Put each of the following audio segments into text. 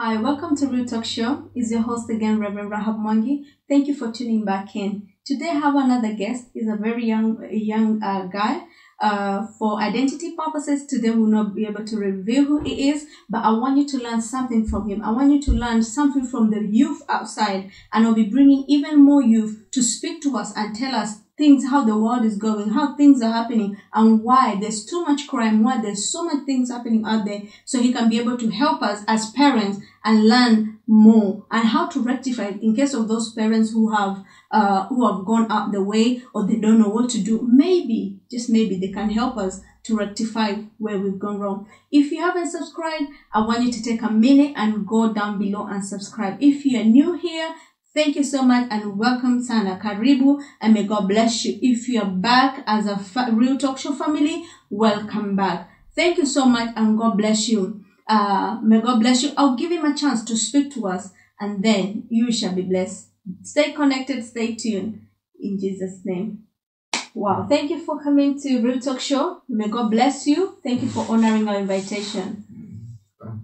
Hi, welcome to Real Talk Show. It's your host again, Reverend Rahab Mwangi. Thank you for tuning back in. Today I have another guest. He's a very young guy. For identity purposes, today we will not be able to reveal who he is, but I want you to learn something from him. I want you to learn something from the youth outside, and I'll be bringing even more youth to speak to us and tell us things, how the world is going, how things are happening, and why there's too much crime, why there's so much things happening out there, so he can be able to help us as parents and learn more and how to rectify it in case of those parents who have gone out the way or they don't know what to do. Maybe, just maybe, they can help us to rectify where we've gone wrong. If you haven't subscribed, I want you to take a minute and go down below and subscribe. If you are new here, thank you so much and welcome sana. Karibu and may God bless you. If you are back as a Real Talk Show family, welcome back. Thank you so much and God bless you. May God bless you. I'll give him a chance to speak to us and then you shall be blessed. Stay connected, stay tuned in Jesus' name. Wow. Thank you for coming to Real Talk Show. May God bless you. Thank you for honoring our invitation.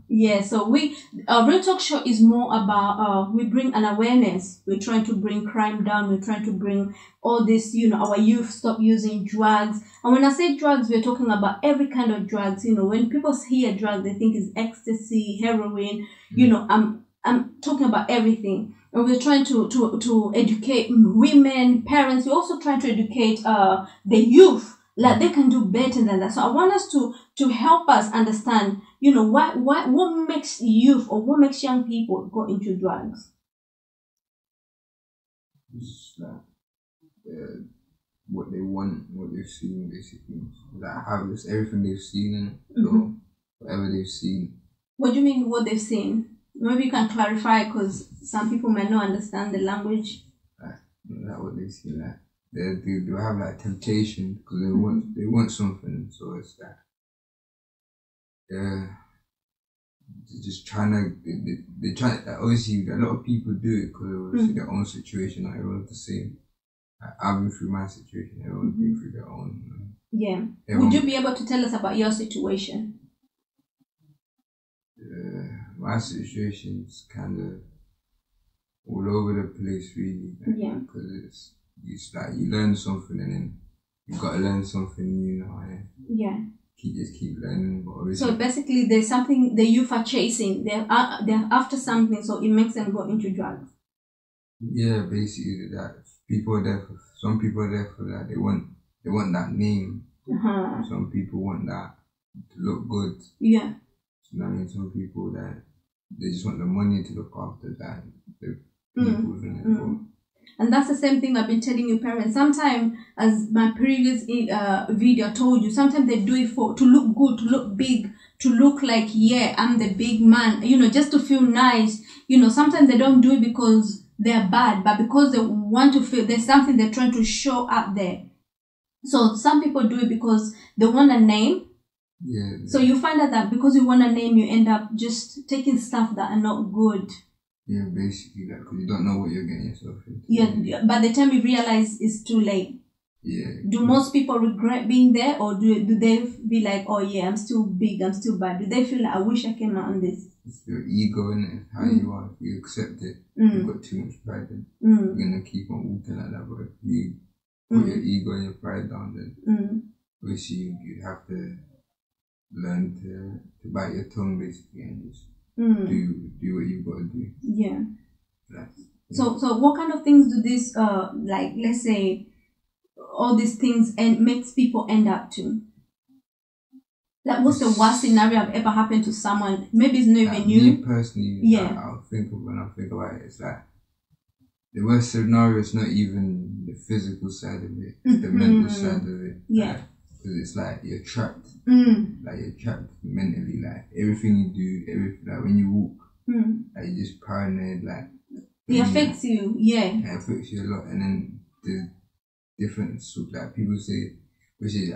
Yeah, so Real Talk Show is more about, we bring an awareness. We're trying to bring crime down. We're trying to bring all this, our youth stop using drugs. And when I say drugs, we're talking about every kind of drugs. When people hear drugs, they think it's ecstasy, heroin. I'm talking about everything. And we're trying to educate women, parents. We're also trying to educate the youth. Like they can do better than that. So I want us to help us understand, what makes youth or what makes young people go into drugs. It's like what they want, what they've seen, basically. Like have this everything they've seen, so whatever they've seen. What do you mean what they've seen? Maybe you can clarify because some people may not understand the language. Like what they've seen, like. They have like temptation because they want something, so it's like they're just trying to they try. Like, obviously, a lot of people do it because of their own situation. Not everyone's the same. Like, I've been through my situation. Everyone's been through their own. Yeah. Would you be able to tell us about your situation? My situation's kind of all over the place, really. Like, yeah. Because it's like you learn something and then you got to learn something new now. Yeah. Keep learning. But so basically, there's something the youth are chasing. They're after something, so it makes them go into drugs. Yeah, basically that. Some people are there for that. They want that name. Some people want that to look good. Yeah. So I mean, some people that they just want the money to look after that. The people And that's the same thing I've been telling you parents. Sometimes, as my previous video told you, sometimes they do it to look good, to look big, to look like, yeah, I'm the big man, just to feel nice. Sometimes they don't do it because they're bad, but because they want to feel there's something they're trying to show out there. So some people do it because they want a name. Yeah. So you find out that because you want a name, you end up just taking stuff that are not good. Yeah, basically, like, because you don't know what you're getting yourself into. Yeah, by the time you realize it's too late. Yeah. Do most people regret being there, or do they be like, oh yeah, I'm still big, I'm still bad? Do they feel like, I wish I came out on this? It's your ego, innit? How you are. If you accept it, you've got too much pride, then you're going to keep on walking like that. But if you put your ego and your pride down, then obviously you have to learn to bite your tongue, basically, and just do what you've got to do. Yeah. So what kind of things do this like, let's say all these things and makes people end up to? Like, what's the worst scenario I've ever happened to someone? Maybe it's not even you. Me personally, when I think about it, it's like the worst scenario is not even the physical side of it; it's the mental side of it. Yeah, because it's like you're trapped. Like you're trapped mentally. Like everything you do, everything. Like when you walk, like you're just paranoid. Like it affects you. Yeah, it affects you a lot. And then the different sort, like people say, which is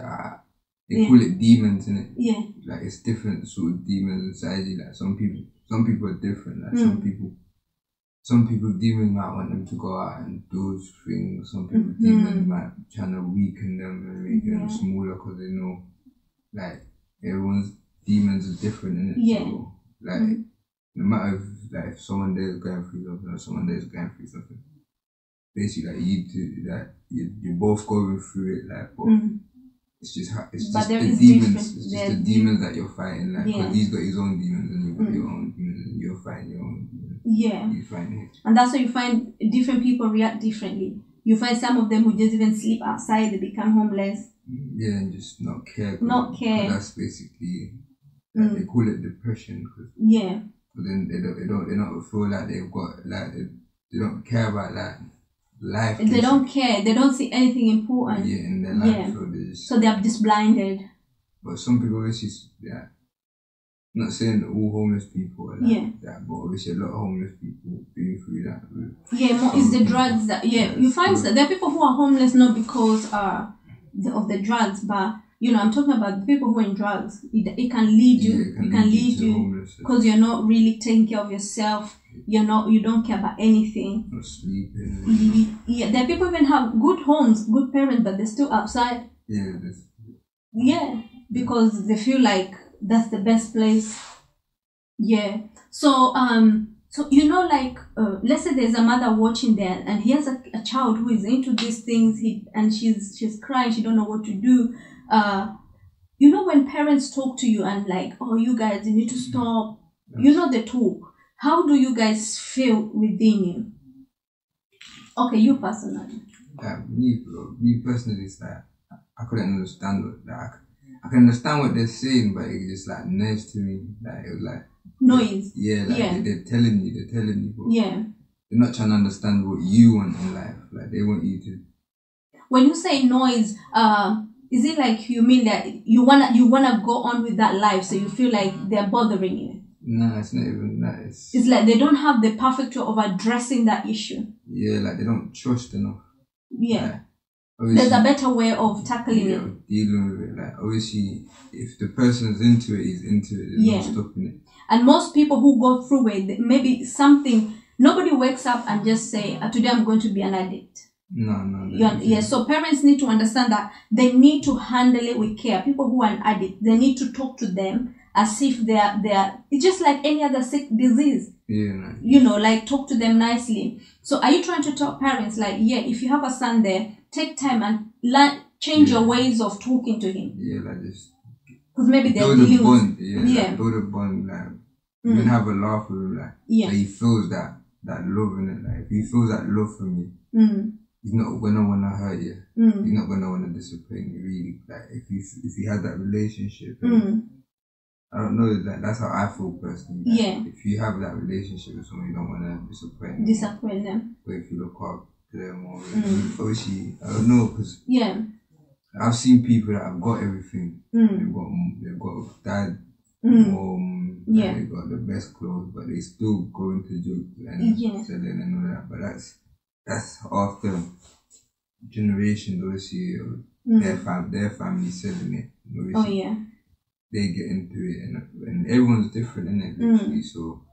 they call it demons, innit? Yeah. Like it's different sort of demons inside you. Like some people are different. Like some people demons might want them to go out and do those things. Some people demons might trying to weaken them and make them smaller because they know, like everyone's demons are different, innit? Yeah. So like no matter if someone there is going through something or someone there is going through something, basically like you two, like you're both going through it, like but it's just the demons. It's just the demons that you're fighting, like because he's got his own demons and you've got your own demons and you're fighting your own demons. Yeah. You find it. And that's why you find different people react differently. You find some of them who just even sleep outside, they become homeless. Yeah, and just not care. Not care. That's basically like, they call it depression. But then they don't feel like they've got like they don't care about like life. They don't care. They don't see anything important. Yeah, in their life. So they're just blinded. But some people obviously, I'm not saying all homeless people are like that, but obviously a lot of homeless people being through that. It's the drugs that you find that there are people who are homeless not because of the drugs, but I'm talking about the people who are in drugs. It can lead you. It can lead you because you're not really taking care of yourself. You don't care about anything. Not sleeping. There are people even have good homes, good parents, but they're still outside. Because they feel like that's the best place. Yeah. So let's say there's a mother watching there and he has a child who is into these things and she's crying, she don't know what to do. When parents talk to you and like, oh, you guys, you need to stop. They talk. How do you guys feel within you? Okay, you personally. Me personally, it's like I couldn't understand I can understand what they're saying, but it just like noise to me. Like it was like noise. They're telling you. But they're not trying to understand what you want in life. Like they want you to. When you say noise, is it like you mean that you wanna go on with that life, so you feel like they're bothering you? No, it's not even that. It's like they don't have the perfect way of addressing that issue. Yeah, like they don't trust enough. Yeah. Like, there's a better way of tackling it. Dealing with it. Like obviously, if the person is into it, he's into it. There's no stopping it. And most people who go through it, maybe nobody wakes up and just say, today I'm going to be an addict. No. So parents need to understand that they need to handle it with care. People who are an addict, they need to talk to them as if they're it's just like any other sick disease. Like talk to them nicely. So are you trying to tell parents like, if you have a son there, take time and change your ways of talking to him? Like this. Because maybe they're dealing with like build a bond, like even have a laugh with him, like so he feels that love in it. Like if he feels that love from you, he's not gonna wanna hurt you. He's not gonna wanna disappoint you. Really, like if you had that relationship. I don't know, like that's how I feel personally. Like, if you have that relationship with someone, you don't want to disappoint them. But if you look up to them or obviously, I don't know, because I've seen people that have got everything. They've got dad, mom, they've got the best clothes, but they still go into jokes and selling and all that. But that's after generations, obviously, their family selling it. Obviously, they get into it, and everyone's different, isn't it? Literally, so.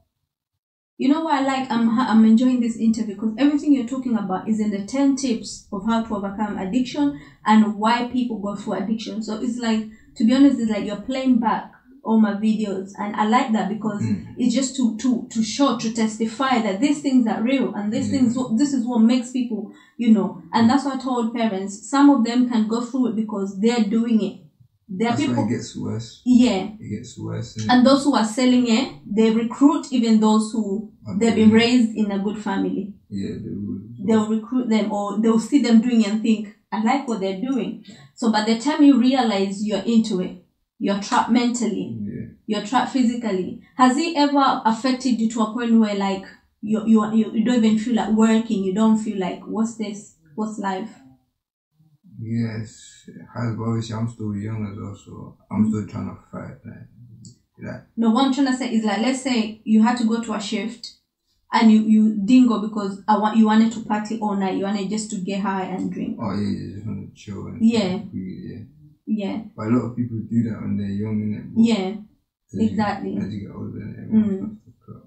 You know what I like? I'm enjoying this interview because everything you're talking about is in the 10 tips of how to overcome addiction and why people go through addiction. So it's like, to be honest, it's like you're playing back all my videos, and I like that because it's just to show, to testify that these things are real and this is what makes people, and that's why I told parents, some of them can go through it because they're doing it. That's why it gets worse. It gets worse. And those who are selling it, they recruit even those who they've been raised in a good family. They'll recruit them, or they'll see them doing it and think, I like what they're doing. So by the time you realize you're into it, you're trapped mentally, you're trapped physically. Has it ever affected you to a point where like you don't even feel like working, you don't feel like what's life? Yes, it has, but obviously I'm still young as well, so I'm still trying to fight like. No, what I'm trying to say is like, let's say you had to go to a shift and you didn't go because you wanted to party all night, you wanted just to get high and drink. Oh yeah, you just want to chill and breathe, yeah. But a lot of people do that when they're young, innit? Yeah, exactly. As you get older, everyone starts to clock.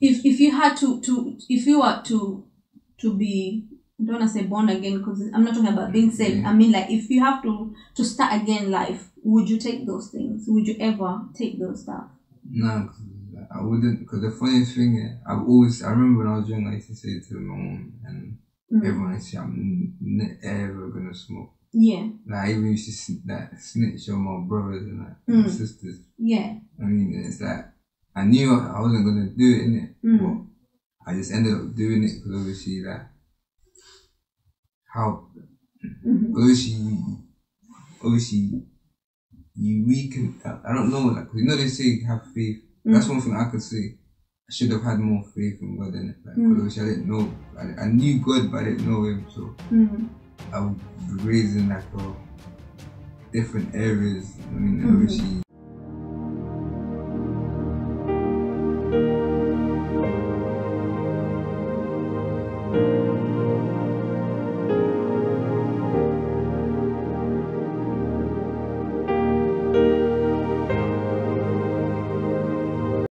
If you had if you were to be, I don't want to say born again because I'm not talking about being saved. I mean like if you have to start again life, would you take those things? Would you ever take those stuff? No, I wouldn't. Because the funniest thing is, I remember when I was young, I used to say to my mom and everyone, I say I'm never gonna smoke. Yeah. Like I even used to snitch on my brothers and my sisters. Yeah. I mean, it's like I knew I wasn't gonna do it, innit? But I just ended up doing it because obviously like how obviously you weaken. I don't know, like they say have faith. That's one thing I could say. I should have had more faith in God in it. Like, obviously I didn't know. I knew God, but I didn't know Him. So I was raised in like different areas. I mean, obviously